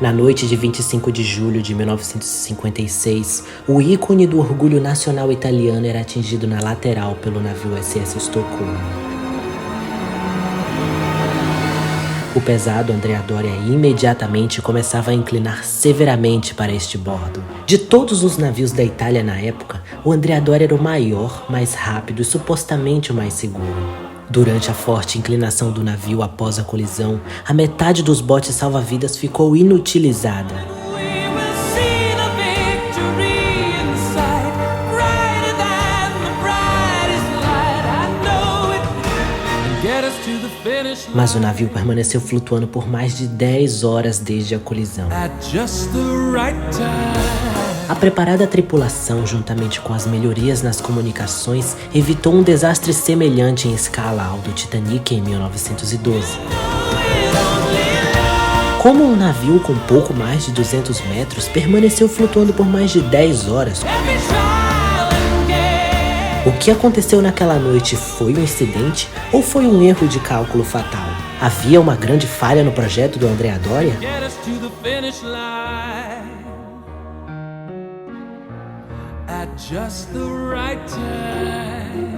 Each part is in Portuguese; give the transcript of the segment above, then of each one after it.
Na noite de 25 de julho de 1956, o ícone do orgulho nacional italiano era atingido na lateral pelo navio SS Estocolmo. O pesado Andrea Doria imediatamente começava a inclinar severamente para este bordo. De todos os navios da Itália na época, o Andrea Doria era o maior, mais rápido e supostamente o mais seguro. Durante a forte inclinação do navio após a colisão, a metade dos botes salva-vidas ficou inutilizada. Mas o navio permaneceu flutuando por mais de 10 horas desde a colisão. A preparada tripulação, juntamente com as melhorias nas comunicações, evitou um desastre semelhante em escala ao do Titanic em 1912. Como um navio com pouco mais de 200 metros permaneceu flutuando por mais de 10 horas? O que aconteceu naquela noite foi um incidente ou foi um erro de cálculo fatal? Havia uma grande falha no projeto do Andrea Doria? Just the right time.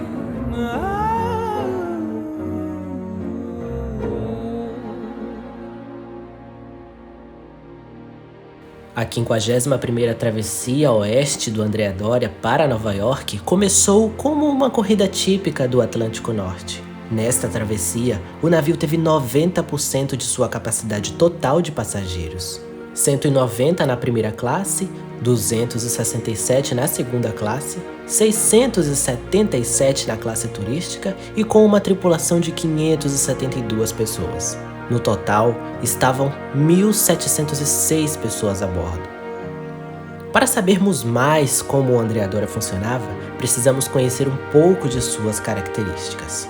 A 51ª travessia oeste do Andrea Doria para Nova York começou como uma corrida típica do Atlântico Norte. Nesta travessia, o navio teve 90% de sua capacidade total de passageiros. 190 na primeira classe, 267 na segunda classe, 677 na classe turística e com uma tripulação de 572 pessoas. No total, estavam 1.706 pessoas a bordo. Para sabermos mais como o Andrea Doria funcionava, precisamos conhecer um pouco de suas características.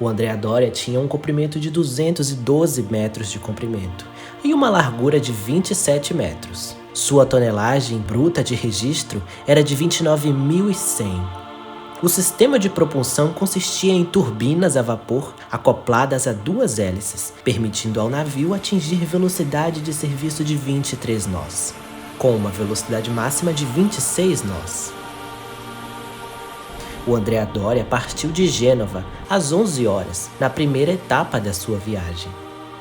O Andrea Doria tinha um comprimento de 212 metros de comprimento e uma largura de 27 metros. Sua tonelagem bruta de registro era de 29.100. O sistema de propulsão consistia em turbinas a vapor acopladas a 2 hélices, permitindo ao navio atingir velocidade de serviço de 23 nós, com uma velocidade máxima de 26 nós. O Andrea Doria partiu de Gênova às 11 horas, na primeira etapa da sua viagem.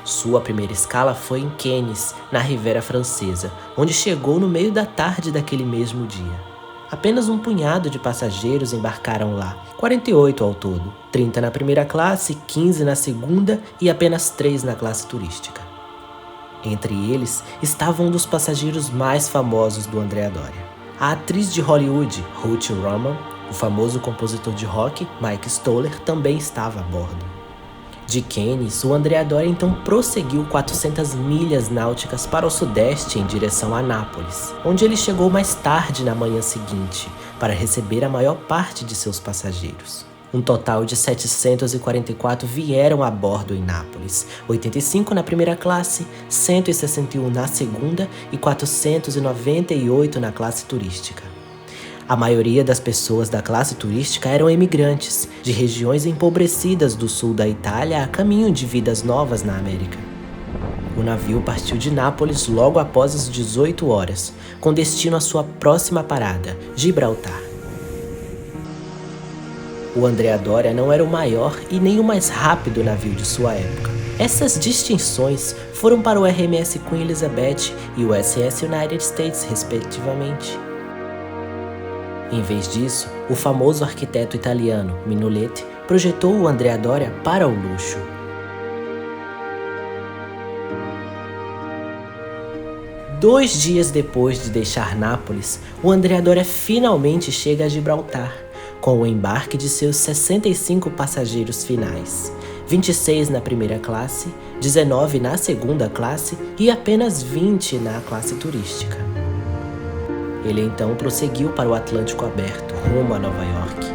Sua primeira escala foi em Cannes, na Riviera Francesa, onde chegou no meio da tarde daquele mesmo dia. Apenas um punhado de passageiros embarcaram lá, 48 ao todo, 30 na primeira classe, 15 na segunda e apenas 3 na classe turística. Entre eles estava um dos passageiros mais famosos do Andrea Doria, a atriz de Hollywood, Ruth Roman. O famoso compositor de rock, Mike Stoller, também estava a bordo. De Cannes, o Andrea Doria então prosseguiu 400 milhas náuticas para o sudeste em direção a Nápoles, onde ele chegou mais tarde na manhã seguinte, para receber a maior parte de seus passageiros. Um total de 744 vieram a bordo em Nápoles, 85 na primeira classe, 161 na segunda e 498 na classe turística. A maioria das pessoas da classe turística eram imigrantes, de regiões empobrecidas do sul da Itália a caminho de vidas novas na América. O navio partiu de Nápoles logo após as 18 horas, com destino à sua próxima parada, Gibraltar. O Andrea Doria não era o maior e nem o mais rápido navio de sua época. Essas distinções foram para o RMS Queen Elizabeth e o SS United States, respectivamente. Em vez disso, o famoso arquiteto italiano Minoletti projetou o Andrea Doria para o luxo. Dois dias depois de deixar Nápoles, o Andrea Doria finalmente chega a Gibraltar, com o embarque de seus 65 passageiros finais, 26 na primeira classe, 19 na segunda classe e apenas 20 na classe turística. Ele então prosseguiu para o Atlântico aberto, rumo a Nova York.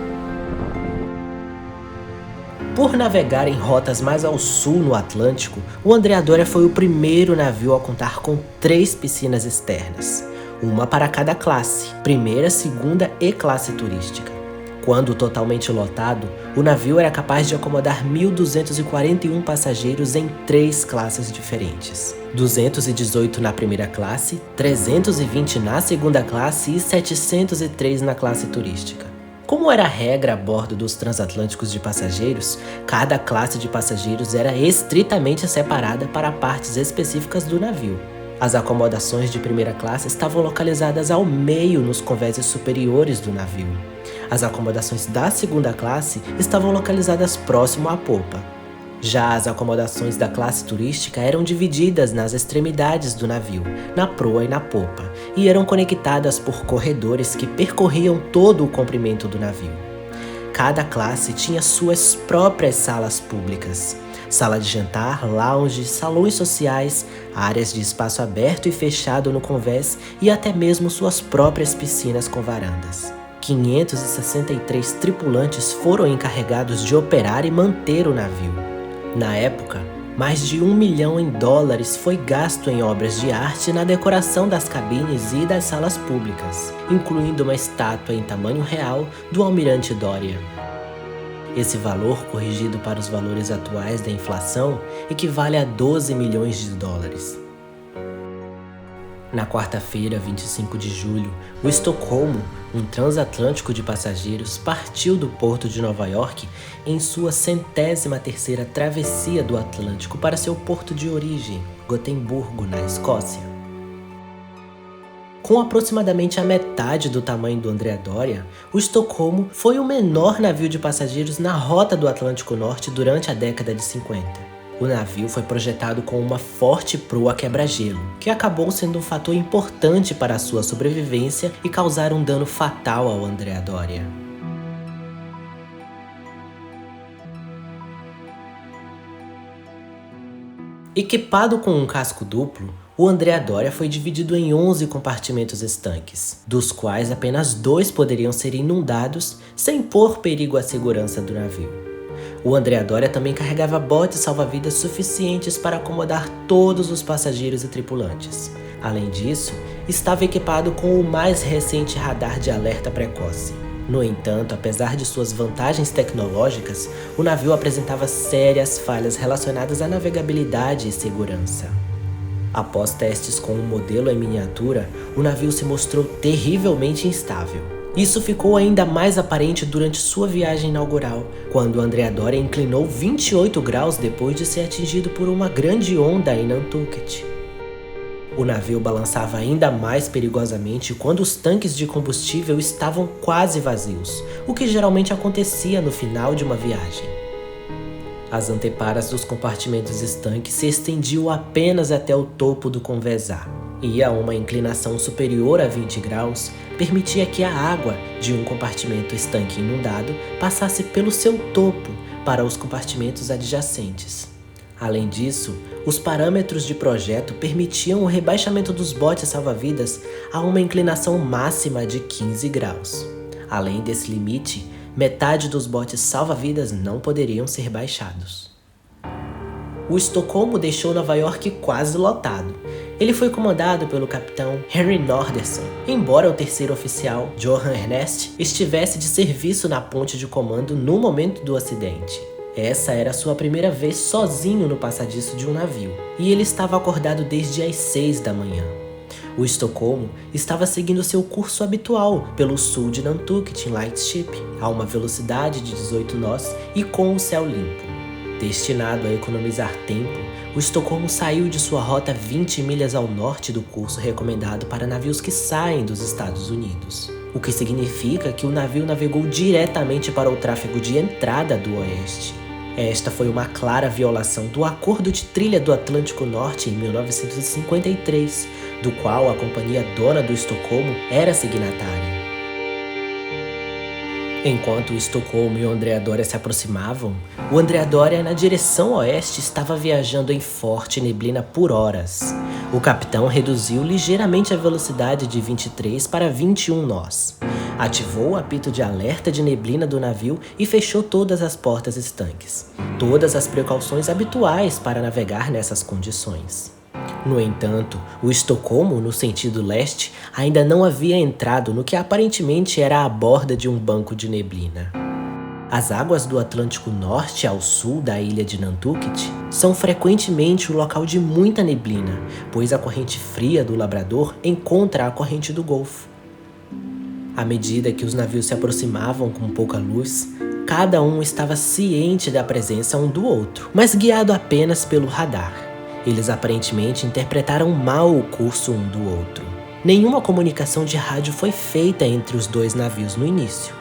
Por navegar em rotas mais ao sul no Atlântico, o Andrea Doria foi o primeiro navio a contar com 3 piscinas externas, uma para cada classe, primeira, segunda e classe turística. Quando totalmente lotado, o navio era capaz de acomodar 1.241 passageiros em 3 classes diferentes. 218 na primeira classe, 320 na segunda classe e 703 na classe turística. Como era a regra a bordo dos transatlânticos de passageiros, cada classe de passageiros era estritamente separada para partes específicas do navio. As acomodações de primeira classe estavam localizadas ao meio nos convéses superiores do navio. As acomodações da segunda classe estavam localizadas próximo à popa. Já as acomodações da classe turística eram divididas nas extremidades do navio, na proa e na popa, e eram conectadas por corredores que percorriam todo o comprimento do navio. Cada classe tinha suas próprias salas públicas. Sala de jantar, lounge, salões sociais, áreas de espaço aberto e fechado no convés e até mesmo suas próprias piscinas com varandas. 563 tripulantes foram encarregados de operar e manter o navio. Na época, mais de $1 milhão foi gasto em obras de arte na decoração das cabines e das salas públicas, incluindo uma estátua em tamanho real do almirante Doria. Esse valor, corrigido para os valores atuais da inflação, equivale a $12 milhões. Na quarta-feira, 25 de julho, o Estocolmo, um transatlântico de passageiros, partiu do porto de Nova York em sua 113ª travessia do Atlântico para seu porto de origem, Gotemburgo, na Escócia. Com aproximadamente a metade do tamanho do Andrea Doria, o Estocolmo foi o menor navio de passageiros na rota do Atlântico Norte durante a década de 50. O navio foi projetado com uma forte proa quebra-gelo, que acabou sendo um fator importante para a sua sobrevivência e causar um dano fatal ao Andrea Doria. Equipado com um casco duplo, o Andrea Doria foi dividido em 11 compartimentos estanques, dos quais apenas 2 poderiam ser inundados sem pôr perigo à segurança do navio. O Andrea Doria também carregava botes salva-vidas suficientes para acomodar todos os passageiros e tripulantes. Além disso, estava equipado com o mais recente radar de alerta precoce. No entanto, apesar de suas vantagens tecnológicas, o navio apresentava sérias falhas relacionadas à navegabilidade e segurança. Após testes com um modelo em miniatura, o navio se mostrou terrivelmente instável. Isso ficou ainda mais aparente durante sua viagem inaugural, quando o Andrea Doria inclinou 28 graus depois de ser atingido por uma grande onda em Nantucket. O navio balançava ainda mais perigosamente quando os tanques de combustível estavam quase vazios, o que geralmente acontecia no final de uma viagem. As anteparas dos compartimentos estanques se estendiam apenas até o topo do convés A, e a uma inclinação superior a 20 graus permitia que a água de um compartimento estanque inundado passasse pelo seu topo para os compartimentos adjacentes. Além disso, os parâmetros de projeto permitiam o rebaixamento dos botes salva-vidas a uma inclinação máxima de 15 graus. Além desse limite, metade dos botes salva-vidas não poderiam ser baixados. O Estocolmo deixou Nova York quase lotado. Ele foi comandado pelo capitão Henry Norderson, embora o terceiro oficial, Johan Ernest, estivesse de serviço na ponte de comando no momento do acidente. Essa era sua primeira vez sozinho no passadiço de um navio, e ele estava acordado desde as 6 da manhã. O Estocolmo estava seguindo seu curso habitual pelo sul de Nantucket em Lightship, a uma velocidade de 18 nós e com o céu limpo. Destinado a economizar tempo, o Estocolmo saiu de sua rota 20 milhas ao norte do curso recomendado para navios que saem dos Estados Unidos, o que significa que o navio navegou diretamente para o tráfego de entrada do oeste. Esta foi uma clara violação do Acordo de Trilha do Atlântico Norte em 1953, do qual a companhia dona do Estocolmo era signatária. Enquanto o Estocolmo e o Andrea Doria se aproximavam, o Andrea Doria na direção oeste estava viajando em forte neblina por horas. O capitão reduziu ligeiramente a velocidade de 23 para 21 nós. Ativou o apito de alerta de neblina do navio e fechou todas as portas estanques. Todas as precauções habituais para navegar nessas condições. No entanto, o Estocolmo, no sentido leste, ainda não havia entrado no que aparentemente era a borda de um banco de neblina. As águas do Atlântico Norte ao sul da ilha de Nantucket são frequentemente o local de muita neblina, pois a corrente fria do Labrador encontra a corrente do Golfo. À medida que os navios se aproximavam com pouca luz, cada um estava ciente da presença um do outro, mas guiado apenas pelo radar. Eles aparentemente interpretaram mal o curso um do outro. Nenhuma comunicação de rádio foi feita entre os dois navios no início.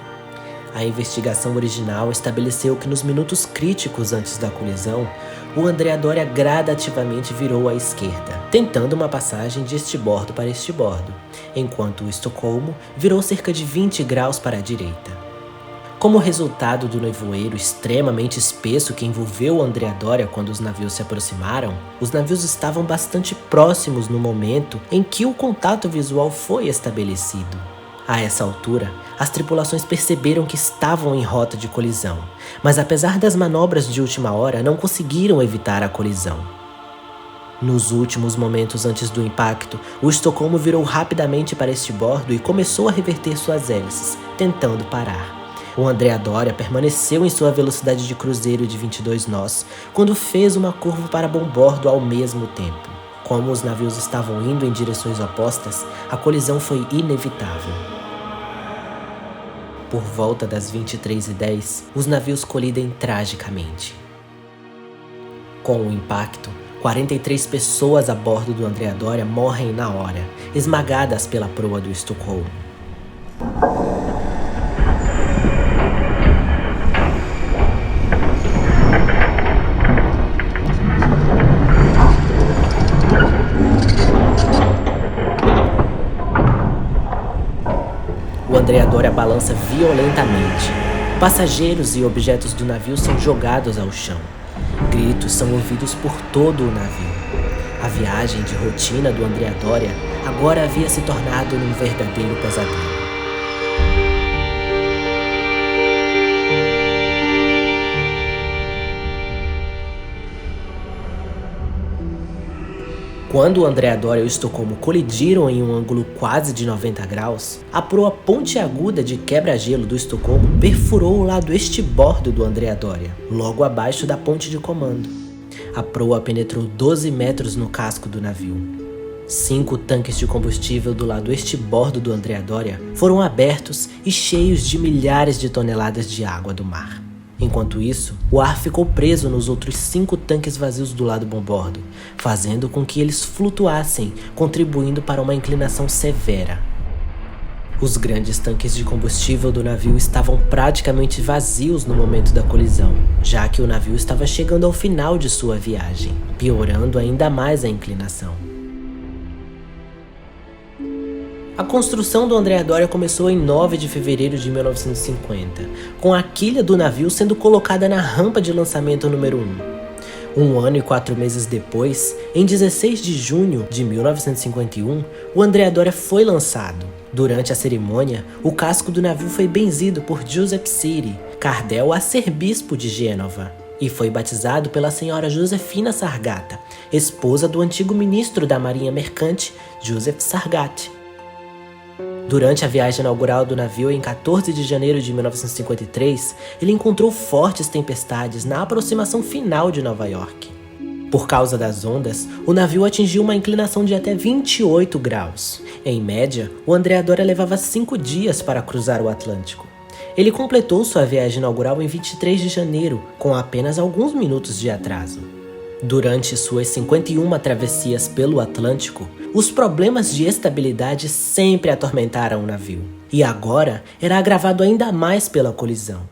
A investigação original estabeleceu que nos minutos críticos antes da colisão, o Andrea Doria gradativamente virou à esquerda, tentando uma passagem de estibordo para estibordo, enquanto o Estocolmo virou cerca de 20 graus para a direita. Como resultado do nevoeiro extremamente espesso que envolveu o Andrea Doria quando os navios se aproximaram, os navios estavam bastante próximos no momento em que o contato visual foi estabelecido. A essa altura, as tripulações perceberam que estavam em rota de colisão, mas apesar das manobras de última hora, não conseguiram evitar a colisão. Nos últimos momentos antes do impacto, o Estocolmo virou rapidamente para estibordo e começou a reverter suas hélices, tentando parar. O Andrea Doria permaneceu em sua velocidade de cruzeiro de 22 nós, quando fez uma curva para bombordo ao mesmo tempo. Como os navios estavam indo em direções opostas, a colisão foi inevitável. Por volta das 23h10, os navios colidem tragicamente. Com o impacto, 43 pessoas a bordo do Andrea Doria morrem na hora, esmagadas pela proa do Estocolmo. O Andrea Doria balança violentamente. Passageiros e objetos do navio são jogados ao chão. Gritos são ouvidos por todo o navio. A viagem de rotina do Andrea Doria agora havia se tornado num verdadeiro pesadelo. Quando o Andrea Doria e o Estocolmo colidiram em um ângulo quase de 90 graus, a proa pontiaguda de quebra-gelo do Estocolmo perfurou o lado estibordo do Andrea Doria, logo abaixo da ponte de comando. A proa penetrou 12 metros no casco do navio. 5 tanques de combustível do lado estibordo do Andrea Doria foram abertos e cheios de milhares de toneladas de água do mar. Enquanto isso, o ar ficou preso nos outros 5 tanques vazios do lado bombordo, fazendo com que eles flutuassem, contribuindo para uma inclinação severa. Os grandes tanques de combustível do navio estavam praticamente vazios no momento da colisão, já que o navio estava chegando ao final de sua viagem, piorando ainda mais a inclinação. A construção do Andrea Doria começou em 9 de fevereiro de 1950, com a quilha do navio sendo colocada na rampa de lançamento número 1. 1 ano e 4 meses depois, em 16 de junho de 1951, o Andrea Doria foi lançado. Durante a cerimônia, o casco do navio foi benzido por Giuseppe Siri, cardel arcebispo de Gênova, e foi batizado pela senhora Josefina Sargata, esposa do antigo ministro da Marinha Mercante, Joseph Sargate. Durante a viagem inaugural do navio em 14 de janeiro de 1953, ele encontrou fortes tempestades na aproximação final de Nova York. Por causa das ondas, o navio atingiu uma inclinação de até 28 graus. Em média, o Andrea Doria levava 5 dias para cruzar o Atlântico. Ele completou sua viagem inaugural em 23 de janeiro, com apenas alguns minutos de atraso. Durante suas 51 travessias pelo Atlântico, os problemas de estabilidade sempre atormentaram o navio, e agora era agravado ainda mais pela colisão.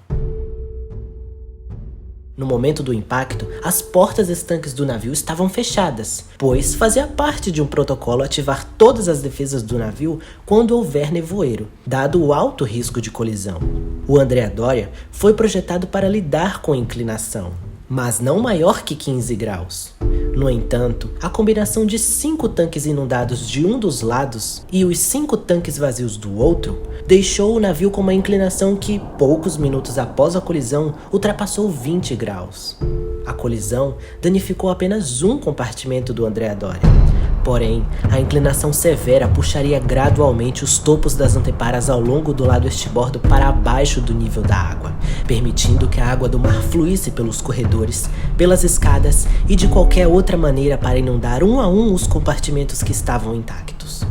No momento do impacto, as portas estanques do navio estavam fechadas, pois fazia parte de um protocolo ativar todas as defesas do navio quando houver nevoeiro, dado o alto risco de colisão. O Andrea Doria foi projetado para lidar com a inclinação, mas não maior que 15 graus. No entanto, a combinação de 5 tanques inundados de um dos lados e os 5 tanques vazios do outro deixou o navio com uma inclinação que, poucos minutos após a colisão, ultrapassou 20 graus. A colisão danificou apenas um compartimento do Andrea Doria. Porém, a inclinação severa puxaria gradualmente os topos das anteparas ao longo do lado estribordo para abaixo do nível da água, permitindo que a água do mar fluísse pelos corredores, pelas escadas e de qualquer outra maneira para inundar um a um os compartimentos que estavam intactos.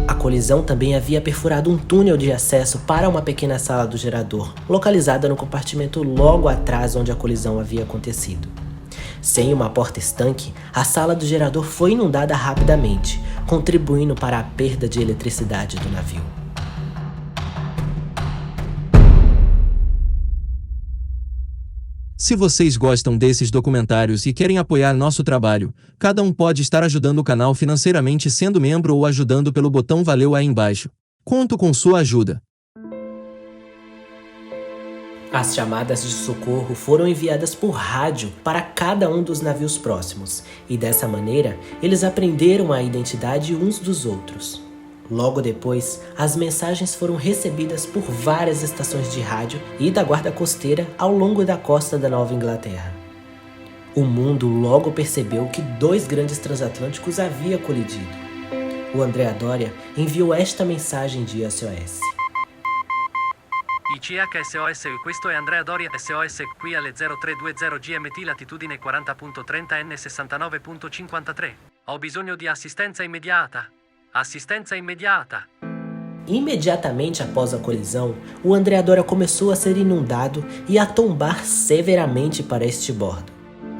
A colisão também havia perfurado um túnel de acesso para uma pequena sala do gerador, localizada no compartimento logo atrás onde a colisão havia acontecido. Sem uma porta estanque, a sala do gerador foi inundada rapidamente, contribuindo para a perda de eletricidade do navio. Se vocês gostam desses documentários e querem apoiar nosso trabalho, cada um pode estar ajudando o canal financeiramente sendo membro ou ajudando pelo botão Valeu aí embaixo. Conto com sua ajuda. As chamadas de socorro foram enviadas por rádio para cada um dos navios próximos, e dessa maneira eles aprenderam a identidade uns dos outros. Logo depois, as mensagens foram recebidas por várias estações de rádio e da guarda costeira ao longo da costa da Nova Inglaterra. O mundo logo percebeu que 2 grandes transatlânticos haviam colidido. O Andrea Doria enviou esta mensagem de SOS. ICH-SOS, questo è Andrea Doria SOS qui alle 0320 GMT latitudine 40.30 N 69.53. Ho bisogno di assistenza immediata. Assistenza immediata. Imediatamente após a colisão, o Andrea Doria começou a ser inundado e a tombar severamente para estribordo.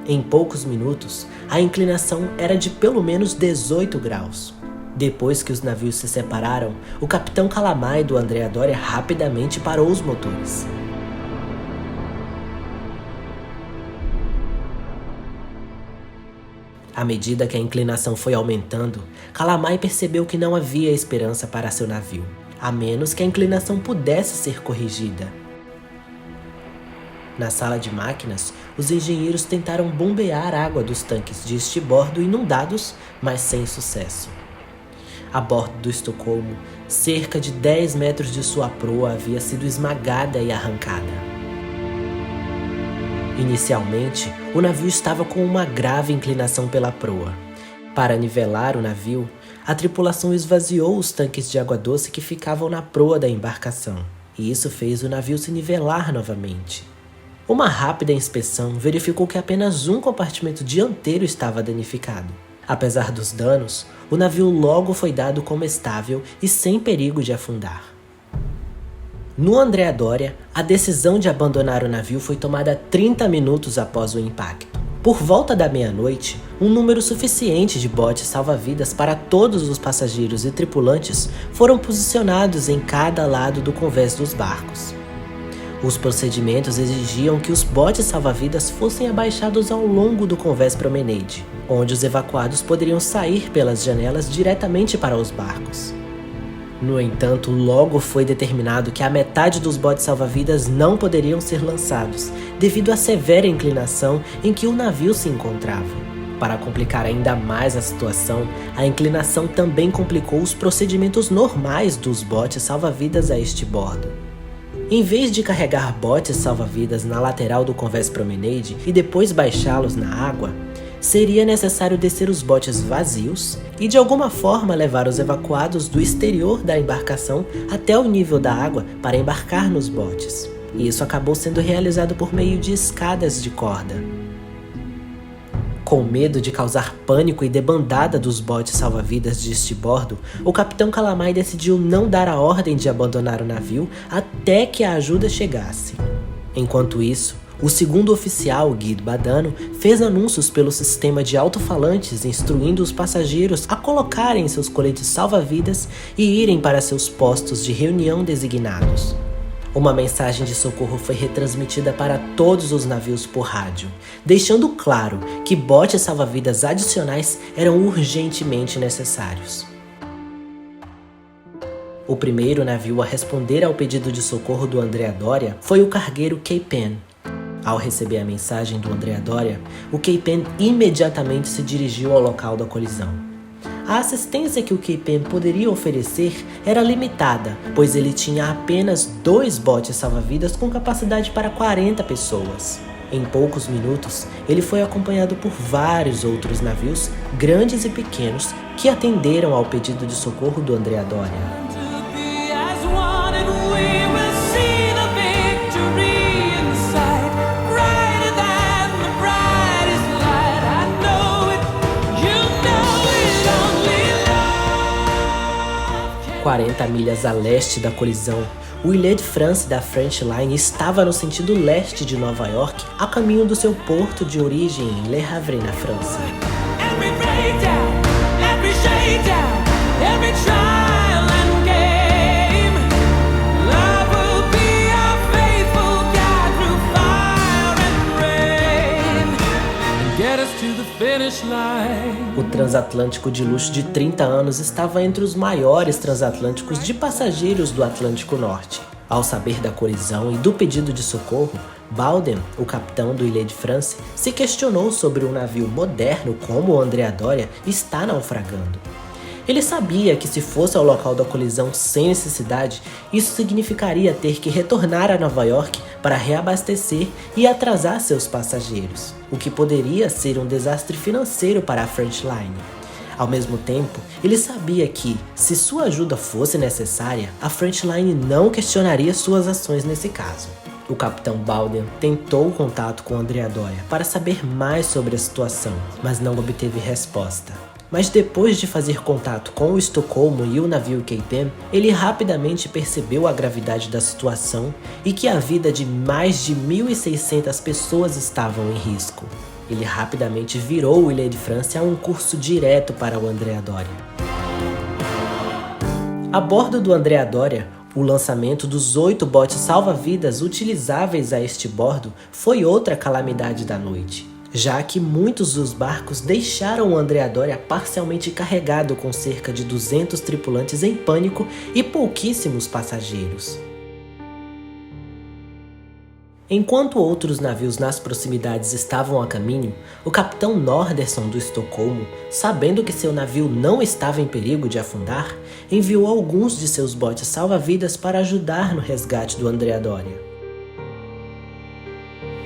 Em poucos minutos, a inclinação era de pelo menos 18 graus. Depois que os navios se separaram, o capitão Calamai do Andrea Doria rapidamente parou os motores. À medida que a inclinação foi aumentando, Calamai percebeu que não havia esperança para seu navio, a menos que a inclinação pudesse ser corrigida. Na sala de máquinas, os engenheiros tentaram bombear água dos tanques de estribordo inundados, mas sem sucesso. A bordo do Estocolmo, cerca de 10 metros de sua proa havia sido esmagada e arrancada. Inicialmente, o navio estava com uma grave inclinação pela proa. Para nivelar o navio, a tripulação esvaziou os tanques de água doce que ficavam na proa da embarcação, e isso fez o navio se nivelar novamente. Uma rápida inspeção verificou que apenas um compartimento dianteiro estava danificado. Apesar dos danos, o navio logo foi dado como estável e sem perigo de afundar. No Andrea Doria, a decisão de abandonar o navio foi tomada 30 minutos após o impacto. Por volta da meia-noite, um número suficiente de botes salva-vidas para todos os passageiros e tripulantes foram posicionados em cada lado do convés dos barcos. Os procedimentos exigiam que os botes salva-vidas fossem abaixados ao longo do convés promenade, onde os evacuados poderiam sair pelas janelas diretamente para os barcos. No entanto, logo foi determinado que a metade dos botes salva-vidas não poderiam ser lançados, devido à severa inclinação em que o navio se encontrava. Para complicar ainda mais a situação, a inclinação também complicou os procedimentos normais dos botes salva-vidas a este bordo. Em vez de carregar botes salva-vidas na lateral do convés promenade e depois baixá-los na água, seria necessário descer os botes vazios e de alguma forma levar os evacuados do exterior da embarcação até o nível da água para embarcar nos botes. E isso acabou sendo realizado por meio de escadas de corda. Com medo de causar pânico e debandada dos botes salva-vidas de estribordo, o capitão Calamai decidiu não dar a ordem de abandonar o navio até que a ajuda chegasse. Enquanto isso, o segundo oficial, Guido Badano, fez anúncios pelo sistema de alto-falantes instruindo os passageiros a colocarem seus coletes salva-vidas e irem para seus postos de reunião designados. Uma mensagem de socorro foi retransmitida para todos os navios por rádio, deixando claro que botes salva-vidas adicionais eram urgentemente necessários. O primeiro navio a responder ao pedido de socorro do Andrea Doria foi o cargueiro Cape Ann. Ao receber a mensagem do Andrea Doria, o Cape Ann imediatamente se dirigiu ao local da colisão. A assistência que o Cape Ann poderia oferecer era limitada, pois ele tinha apenas 2 botes salva-vidas com capacidade para 40 pessoas. Em poucos minutos, ele foi acompanhado por vários outros navios, grandes e pequenos, que atenderam ao pedido de socorro do Andrea Doria. A 40 milhas a leste da colisão, o Île-de-France da French Line estava no sentido leste de Nova York, a caminho do seu porto de origem em Le Havre, na França. O transatlântico de luxo de 30 anos estava entre os maiores transatlânticos de passageiros do Atlântico Norte. Ao saber da colisão e do pedido de socorro, Baudin, o capitão do Île-de-France, se questionou sobre um navio moderno como o Andrea Doria está naufragando. Ele sabia que se fosse ao local da colisão sem necessidade, isso significaria ter que retornar a Nova York para reabastecer e atrasar seus passageiros, o que poderia ser um desastre financeiro para a French Line. Ao mesmo tempo, ele sabia que, se sua ajuda fosse necessária, a French Line não questionaria suas ações nesse caso. O capitão Baudin tentou contato com Andrea Doria para saber mais sobre a situação, mas não obteve resposta. Mas depois de fazer contato com o Estocolmo e o navio Cape Ann, ele rapidamente percebeu a gravidade da situação e que a vida de mais de 1.600 pessoas estavam em risco. Ele rapidamente virou o Île-de-France a um curso direto para o Andrea Doria. A bordo do Andrea Doria, o lançamento dos 8 botes salva-vidas utilizáveis a este bordo foi outra calamidade da noite, já que muitos dos barcos deixaram o Andrea Doria parcialmente carregado com cerca de 200 tripulantes em pânico e pouquíssimos passageiros. Enquanto outros navios nas proximidades estavam a caminho, o capitão Norderson do Estocolmo, sabendo que seu navio não estava em perigo de afundar, enviou alguns de seus botes salva-vidas para ajudar no resgate do Andrea Doria.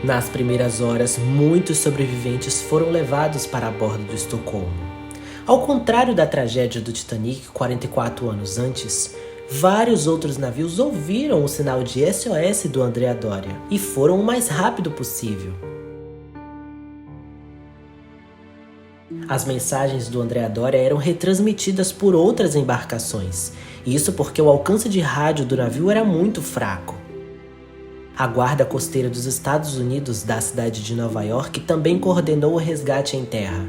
Nas primeiras horas, muitos sobreviventes foram levados para a bordo do Estocolmo. Ao contrário da tragédia do Titanic 44 anos antes, vários outros navios ouviram o sinal de SOS do Andrea Doria e foram o mais rápido possível. As mensagens do Andrea Doria eram retransmitidas por outras embarcações, isso porque o alcance de rádio do navio era muito fraco. A Guarda Costeira dos Estados Unidos da cidade de Nova York também coordenou o resgate em terra.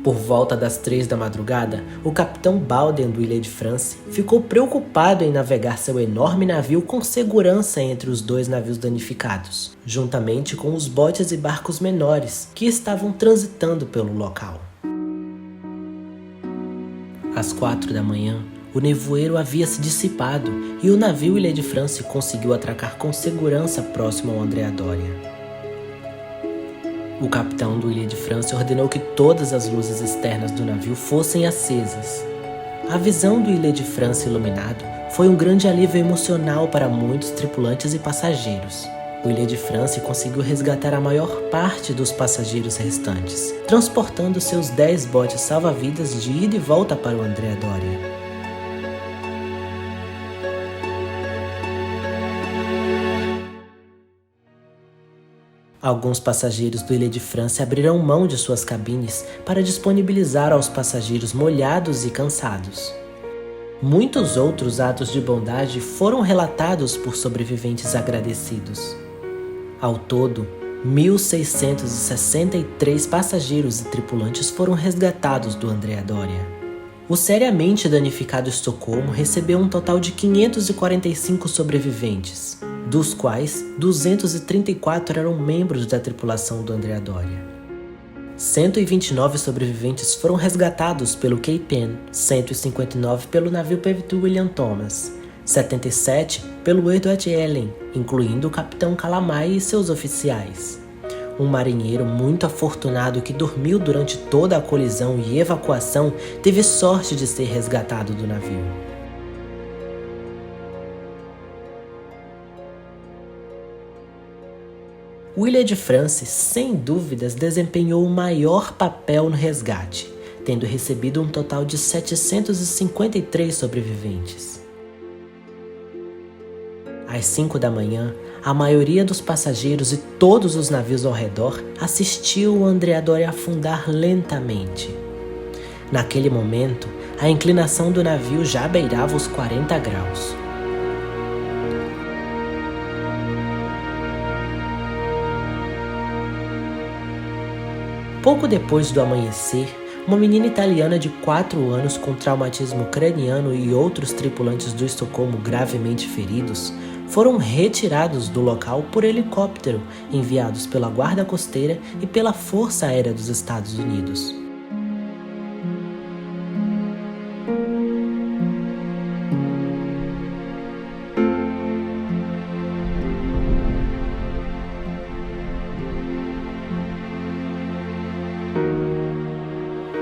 Por volta das 3 da madrugada, o capitão Baudin do Île-de-France ficou preocupado em navegar seu enorme navio com segurança entre os 2 navios danificados, juntamente com os botes e barcos menores que estavam transitando pelo local. Às 4 da manhã, o nevoeiro havia se dissipado e o navio Île-de-France conseguiu atracar com segurança próximo ao Andrea Doria. O capitão do Île-de-France ordenou que todas as luzes externas do navio fossem acesas. A visão do Île-de-France iluminado foi um grande alívio emocional para muitos tripulantes e passageiros. O Île-de-France conseguiu resgatar a maior parte dos passageiros restantes, transportando seus 10 botes salva-vidas de ida e volta para o Andrea Doria. Alguns passageiros do Île-de-France abriram mão de suas cabines para disponibilizar aos passageiros molhados e cansados. Muitos outros atos de bondade foram relatados por sobreviventes agradecidos. Ao todo, 1.663 passageiros e tripulantes foram resgatados do Andrea Doria. O seriamente danificado Estocolmo recebeu um total de 545 sobreviventes, dos quais 234 eram membros da tripulação do Andrea Doria. 129 sobreviventes foram resgatados pelo Cape Ann, 159 pelo navio PV William Thomas, 77 pelo Edward Allen, incluindo o capitão Calamai e seus oficiais. Um marinheiro muito afortunado que dormiu durante toda a colisão e evacuação teve sorte de ser resgatado do navio. Willard Francis, sem dúvidas, desempenhou o maior papel no resgate, tendo recebido um total de 753 sobreviventes. Às 5 da manhã, a maioria dos passageiros e todos os navios ao redor assistiu o Andrea Doria afundar lentamente. Naquele momento, a inclinação do navio já beirava os 40 graus. Pouco depois do amanhecer, uma menina italiana de 4 anos com traumatismo craniano e outros tripulantes do Estocolmo gravemente feridos foram retirados do local por helicóptero enviados pela Guarda Costeira e pela Força Aérea dos Estados Unidos.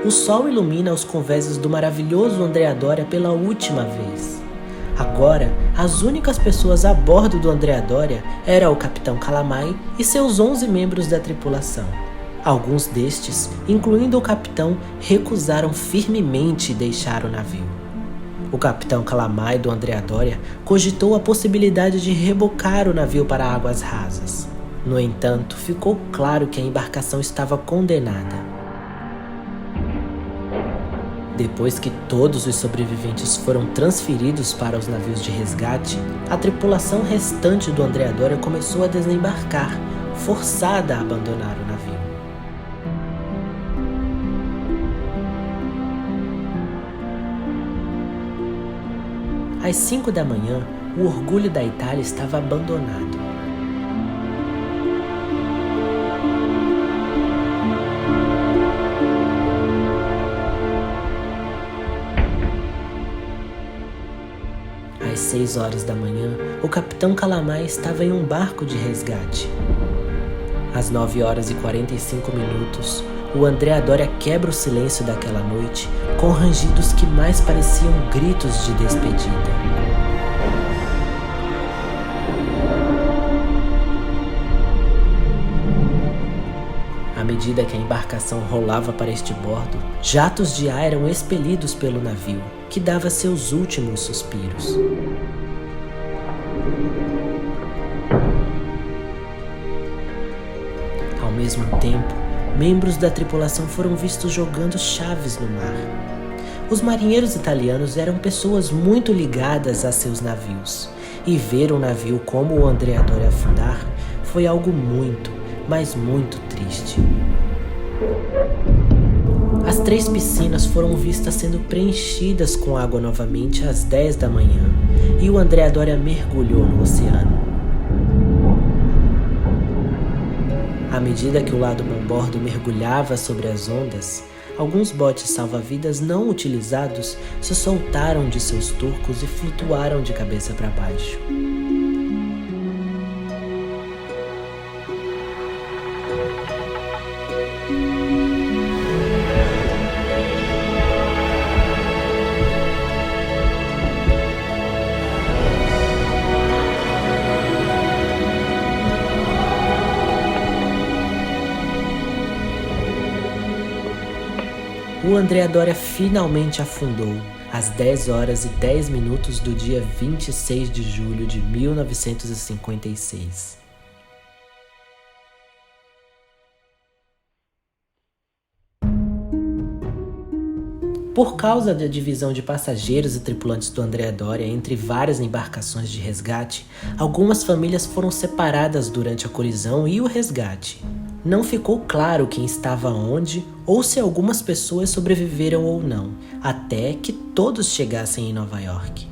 O sol ilumina os convéses do maravilhoso Andrea Doria pela última vez. Agora, as únicas pessoas a bordo do Andrea Doria eram o capitão Calamai e seus 11 membros da tripulação. Alguns destes, incluindo o capitão, recusaram firmemente deixar o navio. O capitão Calamai do Andrea Doria cogitou a possibilidade de rebocar o navio para águas rasas. No entanto, ficou claro que a embarcação estava condenada. Depois que todos os sobreviventes foram transferidos para os navios de resgate, a tripulação restante do Andrea Doria começou a desembarcar, forçada a abandonar o navio. Às 5 da manhã, o Orgulho da Itália estava abandonado. Às 6 horas da manhã, o capitão Calamai estava em um barco de resgate. Às 9 horas e 45 minutos, o Andrea Doria quebra o silêncio daquela noite com rangidos que mais pareciam gritos de despedida. À medida que a embarcação rolava para este bordo, jatos de ar eram expelidos pelo navio, que dava seus últimos suspiros. Ao mesmo tempo, membros da tripulação foram vistos jogando chaves no mar. Os marinheiros italianos eram pessoas muito ligadas a seus navios, e ver um navio como o Andrea Doria afundar foi algo muito, mas muito triste. As 3 piscinas foram vistas sendo preenchidas com água novamente às 10 da manhã, e o Andrea Doria mergulhou no oceano. À medida que o lado bombordo mergulhava sobre as ondas, alguns botes salva-vidas não utilizados se soltaram de seus turcos e flutuaram de cabeça para baixo. O Andrea Doria finalmente afundou às 10 horas e 10 minutos do dia 26 de julho de 1956. Por causa da divisão de passageiros e tripulantes do Andrea Doria entre várias embarcações de resgate, algumas famílias foram separadas durante a colisão e o resgate. Não ficou claro quem estava onde ou se algumas pessoas sobreviveram ou não, até que todos chegassem em Nova York.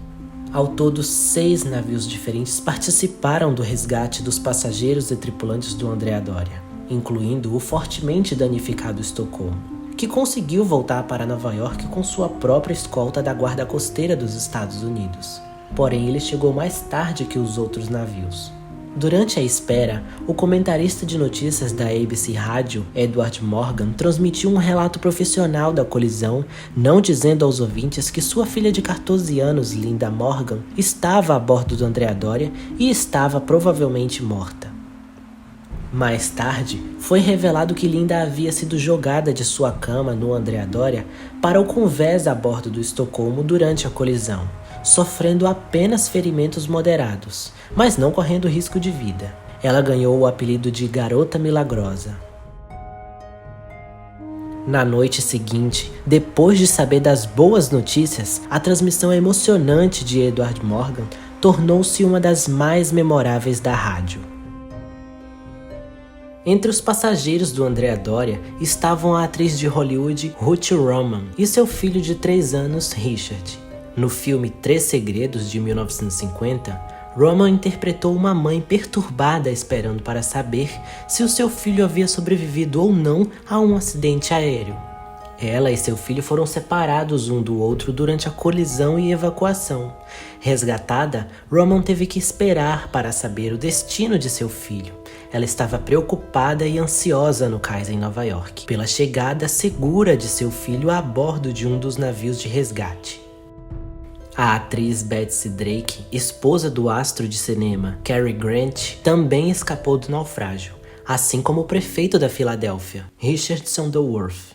Ao todo, 6 navios diferentes participaram do resgate dos passageiros e tripulantes do Andrea Doria, incluindo o fortemente danificado Estocolmo, que conseguiu voltar para Nova York com sua própria escolta da Guarda Costeira dos Estados Unidos. Porém, ele chegou mais tarde que os outros navios. Durante a espera, o comentarista de notícias da ABC Rádio, Edward Morgan, transmitiu um relato profissional da colisão, não dizendo aos ouvintes que sua filha de 14 anos, Linda Morgan, estava a bordo do Andrea Doria e estava provavelmente morta. Mais tarde, foi revelado que Linda havia sido jogada de sua cama no Andrea Doria para o convés a bordo do Estocolmo durante a colisão, sofrendo apenas ferimentos moderados, mas não correndo risco de vida. Ela ganhou o apelido de Garota Milagrosa. Na noite seguinte, depois de saber das boas notícias, a transmissão emocionante de Edward Morgan tornou-se uma das mais memoráveis da rádio. Entre os passageiros do Andrea Doria estavam a atriz de Hollywood Ruth Roman e seu filho de 3 anos, Richard. No filme 3 Segredos, de 1950, Roman interpretou uma mãe perturbada esperando para saber se o seu filho havia sobrevivido ou não a um acidente aéreo. Ela e seu filho foram separados um do outro durante a colisão e evacuação. Resgatada, Roman teve que esperar para saber o destino de seu filho. Ela estava preocupada e ansiosa no cais em Nova York, pela chegada segura de seu filho a bordo de um dos navios de resgate. A atriz Betsy Drake, esposa do astro de cinema Cary Grant, também escapou do naufrágio, assim como o prefeito da Filadélfia, Richard Sanderworth.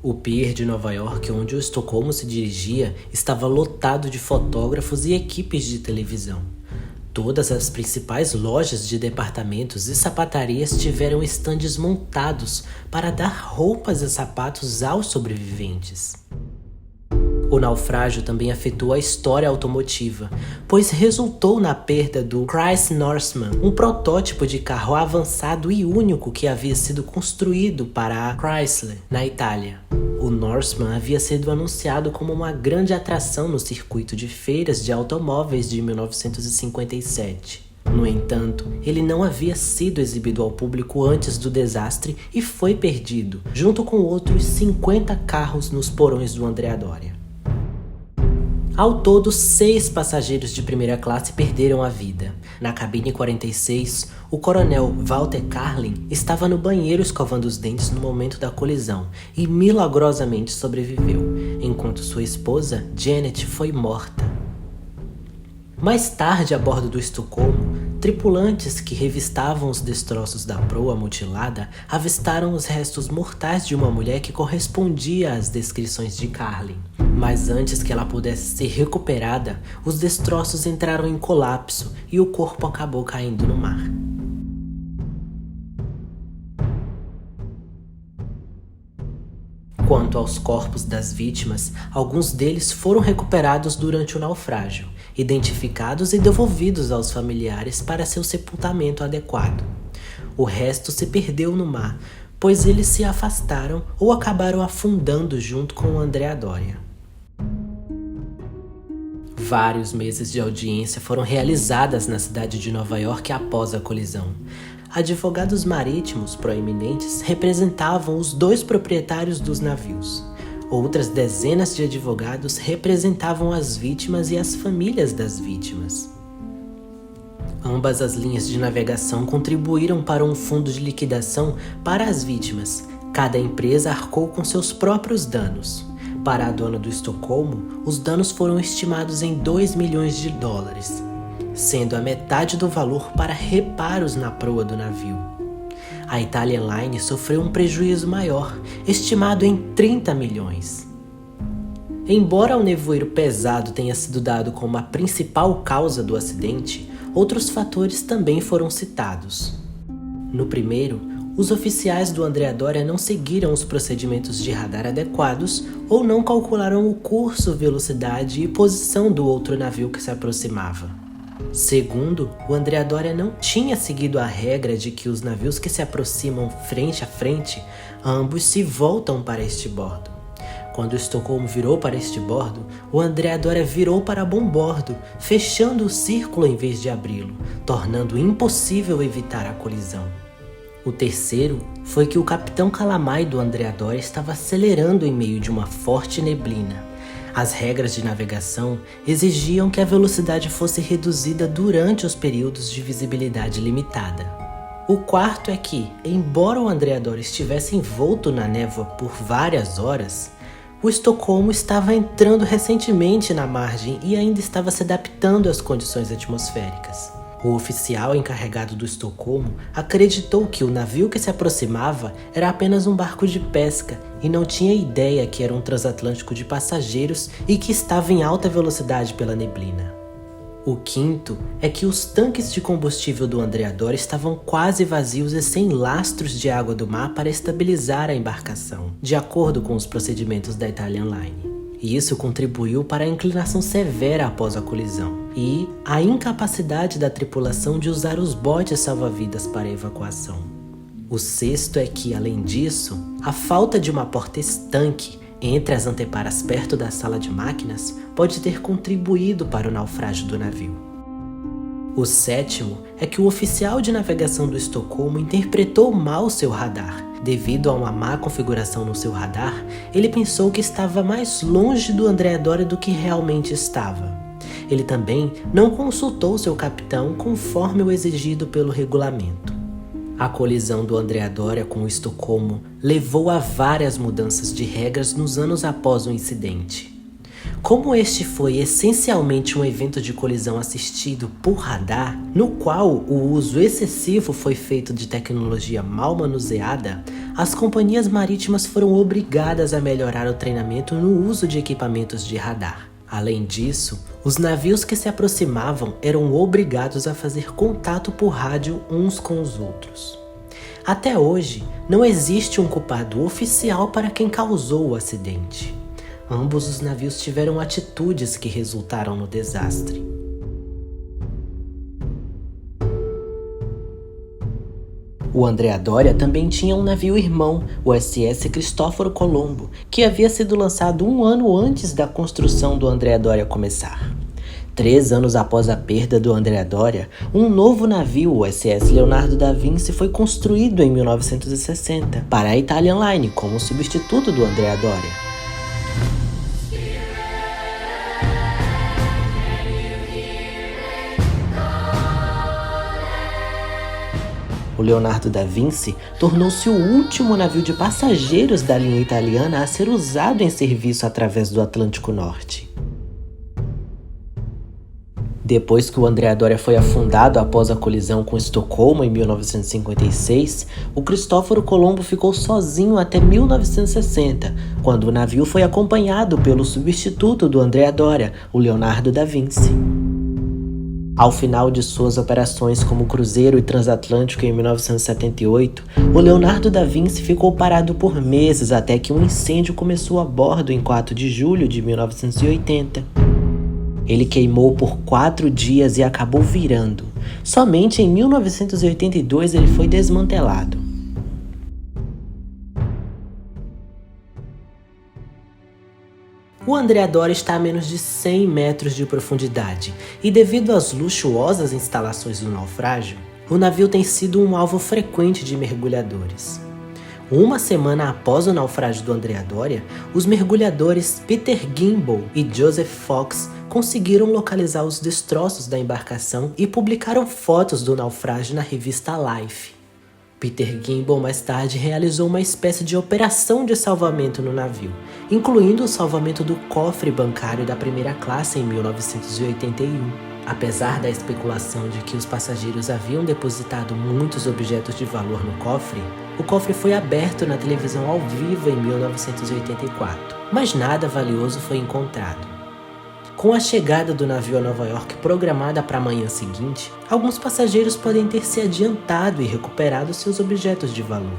O pier de Nova York, onde o Estocolmo se dirigia, estava lotado de fotógrafos e equipes de televisão. Todas as principais lojas de departamentos e sapatarias tiveram estandes montados para dar roupas e sapatos aos sobreviventes. O naufrágio também afetou a história automotiva, pois resultou na perda do Chrysler Norseman, um protótipo de carro avançado e único que havia sido construído para a Chrysler, na Itália. O Norseman havia sido anunciado como uma grande atração no circuito de feiras de automóveis de 1957. No entanto, ele não havia sido exibido ao público antes do desastre e foi perdido, junto com outros 50 carros nos porões do Andrea Doria. Ao todo, 6 passageiros de primeira classe perderam a vida. Na cabine 46, o coronel Walter Carlin estava no banheiro escovando os dentes no momento da colisão e milagrosamente sobreviveu, enquanto sua esposa, Janet, foi morta. Mais tarde, a bordo do Estocolmo, tripulantes que revistavam os destroços da proa mutilada avistaram os restos mortais de uma mulher que correspondia às descrições de Carlin. Mas antes que ela pudesse ser recuperada, os destroços entraram em colapso e o corpo acabou caindo no mar. Quanto aos corpos das vítimas, alguns deles foram recuperados durante o naufrágio, identificados e devolvidos aos familiares para seu sepultamento adequado. O resto se perdeu no mar, pois eles se afastaram ou acabaram afundando junto com o Andrea Doria. Vários meses de audiência foram realizadas na cidade de Nova York após a colisão. Advogados marítimos proeminentes representavam os 2 proprietários dos navios. Outras dezenas de advogados representavam as vítimas e as famílias das vítimas. Ambas as linhas de navegação contribuíram para um fundo de liquidação para as vítimas. Cada empresa arcou com seus próprios danos. Para a dona do Estocolmo, os danos foram estimados em $2 milhões, sendo a metade do valor para reparos na proa do navio. A Italian Line sofreu um prejuízo maior, estimado em 30 milhões. Embora o nevoeiro pesado tenha sido dado como a principal causa do acidente, outros fatores também foram citados. No primeiro, os oficiais do Andrea Doria não seguiram os procedimentos de radar adequados ou não calcularam o curso, velocidade e posição do outro navio que se aproximava. Segundo, o Andrea Doria não tinha seguido a regra de que os navios que se aproximam frente a frente, ambos se voltam para este bordo. Quando o Estocolmo virou para este bordo, o Andrea Doria virou para bombordo, fechando o círculo em vez de abri-lo, tornando impossível evitar a colisão. O terceiro foi que o capitão Calamai do Andrea Doria estava acelerando em meio de uma forte neblina. As regras de navegação exigiam que a velocidade fosse reduzida durante os períodos de visibilidade limitada. O quarto é que, embora o Andrea Doria estivesse envolto na névoa por várias horas, O Estocolmo estava entrando recentemente na margem e ainda estava se adaptando às condições atmosféricas. O oficial encarregado do Estocolmo acreditou que o navio que se aproximava era apenas um barco de pesca e não tinha ideia que era um transatlântico de passageiros e que estava em alta velocidade pela neblina. O quinto é que os tanques de combustível do Andrea Doria estavam quase vazios e sem lastros de água do mar para estabilizar a embarcação, de acordo com os procedimentos da Italian Line. E isso contribuiu para a inclinação severa após a colisão e a incapacidade da tripulação de usar os botes salva-vidas para a evacuação. O sexto é que, além disso, a falta de uma porta estanque entre as anteparas perto da sala de máquinas pode ter contribuído para o naufrágio do navio. O sétimo é que o oficial de navegação do Estocolmo interpretou mal seu radar. Devido a uma má configuração no seu radar, ele pensou que estava mais longe do Andrea Doria do que realmente estava. Ele também não consultou seu capitão conforme o exigido pelo regulamento. A colisão do Andrea Doria com o Estocolmo levou a várias mudanças de regras nos anos após o incidente. Como este foi essencialmente um evento de colisão assistido por radar, no qual o uso excessivo foi feito de tecnologia mal manuseada, as companhias marítimas foram obrigadas a melhorar o treinamento no uso de equipamentos de radar. Além disso, os navios que se aproximavam eram obrigados a fazer contato por rádio uns com os outros. Até hoje, não existe um culpado oficial para quem causou o acidente. Ambos os navios tiveram atitudes que resultaram no desastre. O Andrea Doria também tinha um navio irmão, o SS Cristóforo Colombo, que havia sido lançado 1 ano antes da construção do Andrea Doria começar. 3 anos após a perda do Andrea Doria, um novo navio, o SS Leonardo da Vinci, foi construído em 1960 para a Italian Line como substituto do Andrea Doria. O Leonardo da Vinci tornou-se o último navio de passageiros da linha italiana a ser usado em serviço através do Atlântico Norte. Depois que o Andrea Doria foi afundado após a colisão com Estocolmo em 1956, o Cristóforo Colombo ficou sozinho até 1960, quando o navio foi acompanhado pelo substituto do Andrea Doria, o Leonardo da Vinci. Ao final de suas operações como cruzeiro e transatlântico em 1978, o Leonardo da Vinci ficou parado por meses até que um incêndio começou a bordo em 4 de julho de 1980. Ele queimou por 4 dias e acabou virando. Somente em 1982 ele foi desmantelado. O Andrea Doria está a menos de 100 metros de profundidade e, devido às luxuosas instalações do naufrágio, o navio tem sido um alvo frequente de mergulhadores. 1 semana após o naufrágio do Andrea Doria, os mergulhadores Peter Gimbel e Joseph Fox conseguiram localizar os destroços da embarcação e publicaram fotos do naufrágio na revista Life. Peter Gimbel mais tarde realizou uma espécie de operação de salvamento no navio, incluindo o salvamento do cofre bancário da primeira classe em 1981. Apesar da especulação de que os passageiros haviam depositado muitos objetos de valor no cofre, o cofre foi aberto na televisão ao vivo em 1984, mas nada valioso foi encontrado. Com a chegada do navio a Nova York programada para a manhã seguinte, alguns passageiros podem ter se adiantado e recuperado seus objetos de valor.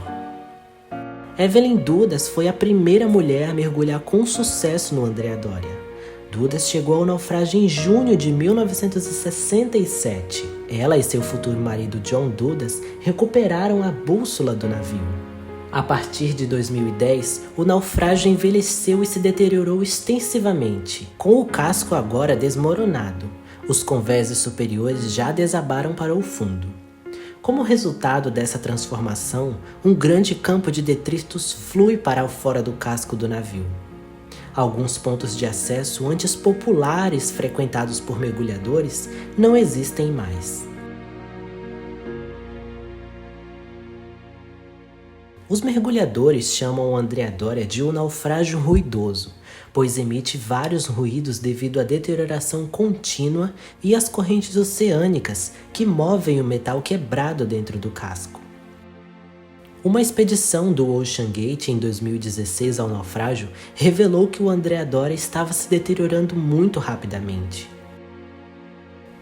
Evelyn Dudas foi a primeira mulher a mergulhar com sucesso no Andrea Doria. Dudas chegou ao naufrágio em junho de 1967. Ela e seu futuro marido John Dudas recuperaram a bússola do navio. A partir de 2010, o naufrágio envelheceu e se deteriorou extensivamente, com o casco agora desmoronado. Os convéses superiores já desabaram para o fundo. Como resultado dessa transformação, um grande campo de detritos flui para fora do casco do navio. Alguns pontos de acesso antes populares frequentados por mergulhadores não existem mais. Os mergulhadores chamam o Andrea Doria de um naufrágio ruidoso, pois emite vários ruídos devido à deterioração contínua e às correntes oceânicas que movem o metal quebrado dentro do casco. Uma expedição do Ocean Gate em 2016 ao naufrágio revelou que o Andrea Doria estava se deteriorando muito rapidamente.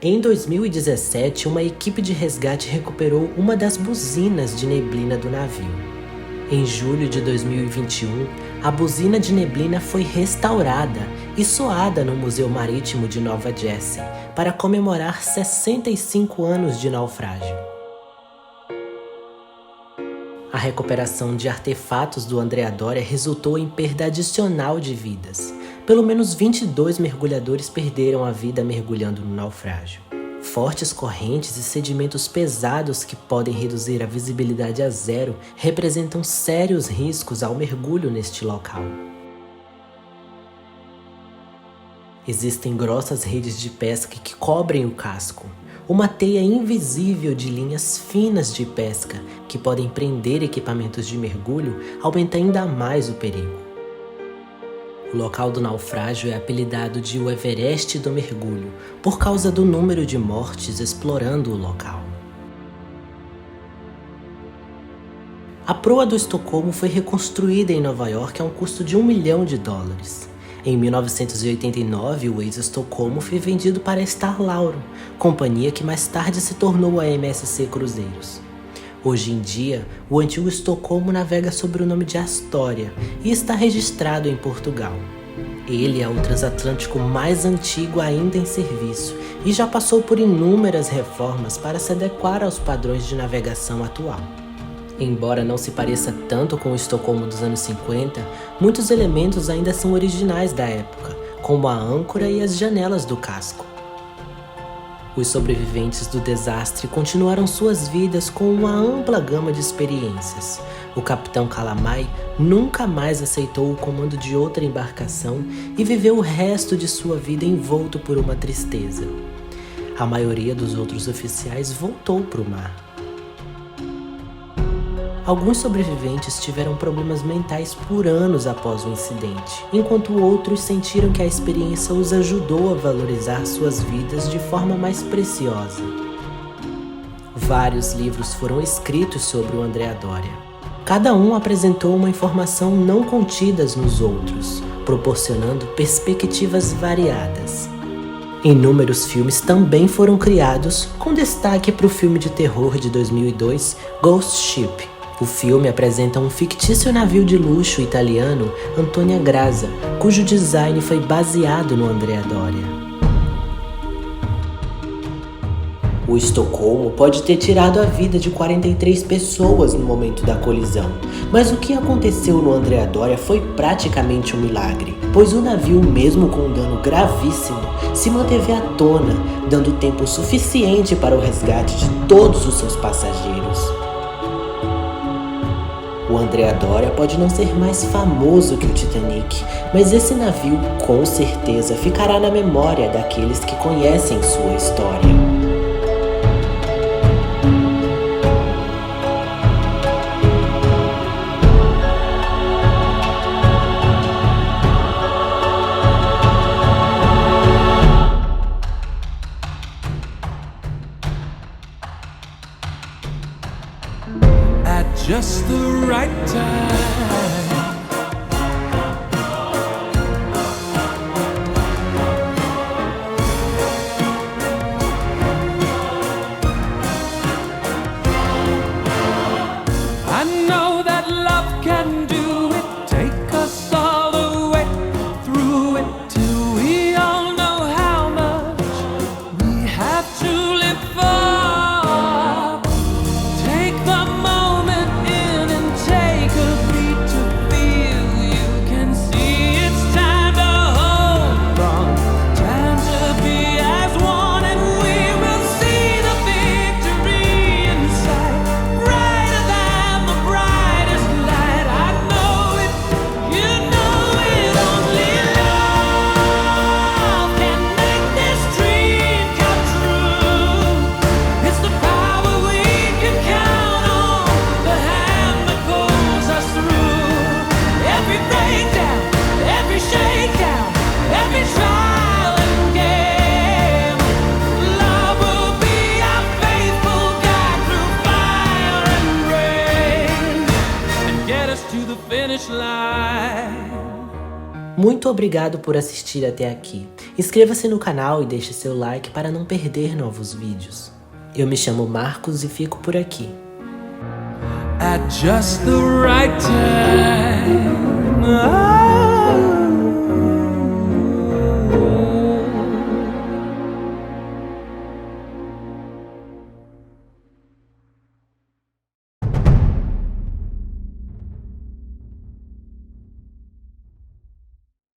Em 2017, uma equipe de resgate recuperou uma das buzinas de neblina do navio. Em julho de 2021, a buzina de neblina foi restaurada e soada no Museu Marítimo de Nova Jersey para comemorar 65 anos de naufrágio. A recuperação de artefatos do Andrea Doria resultou em perda adicional de vidas. Pelo menos 22 mergulhadores perderam a vida mergulhando no naufrágio. Fortes correntes e sedimentos pesados que podem reduzir a visibilidade a zero representam sérios riscos ao mergulho neste local. Existem grossas redes de pesca que cobrem o casco, uma teia invisível de linhas finas de pesca que podem prender equipamentos de mergulho aumenta ainda mais o perigo. O local do naufrágio é apelidado de o Everest do mergulho, por causa do número de mortes explorando o local. A proa do Estocolmo foi reconstruída em Nova York a um custo de $1 milhão. Em 1989, o ex-Estocolmo foi vendido para a Star Lauro, companhia que mais tarde se tornou a MSC Cruzeiros. Hoje em dia, o antigo Estocolmo navega sob o nome de Astoria e está registrado em Portugal. Ele é o transatlântico mais antigo ainda em serviço e já passou por inúmeras reformas para se adequar aos padrões de navegação atual. Embora não se pareça tanto com o Estocolmo dos anos 50, muitos elementos ainda são originais da época, como a âncora e as janelas do casco. Os sobreviventes do desastre continuaram suas vidas com uma ampla gama de experiências. O capitão Calamai nunca mais aceitou o comando de outra embarcação e viveu o resto de sua vida envolto por uma tristeza. A maioria dos outros oficiais voltou para o mar. Alguns sobreviventes tiveram problemas mentais por anos após o incidente, enquanto outros sentiram que a experiência os ajudou a valorizar suas vidas de forma mais preciosa. Vários livros foram escritos sobre o Andrea Doria. Cada um apresentou uma informação não contidas nos outros, proporcionando perspectivas variadas. Inúmeros filmes também foram criados, com destaque para o filme de terror de 2002, Ghost Ship. O filme apresenta um fictício navio de luxo italiano, Antonia Grazia, cujo design foi baseado no Andrea Doria. O Estocolmo pode ter tirado a vida de 43 pessoas no momento da colisão, mas o que aconteceu no Andrea Doria foi praticamente um milagre, pois o navio, mesmo com um dano gravíssimo, se manteve à tona, dando tempo suficiente para o resgate de todos os seus passageiros. O Andrea Doria pode não ser mais famoso que o Titanic, mas esse navio com certeza ficará na memória daqueles que conhecem sua história. At just the right time. Muito obrigado por assistir até aqui. Inscreva-se no canal e deixe seu like para não perder novos vídeos. Eu me chamo Marcos e fico por aqui. At just the right time.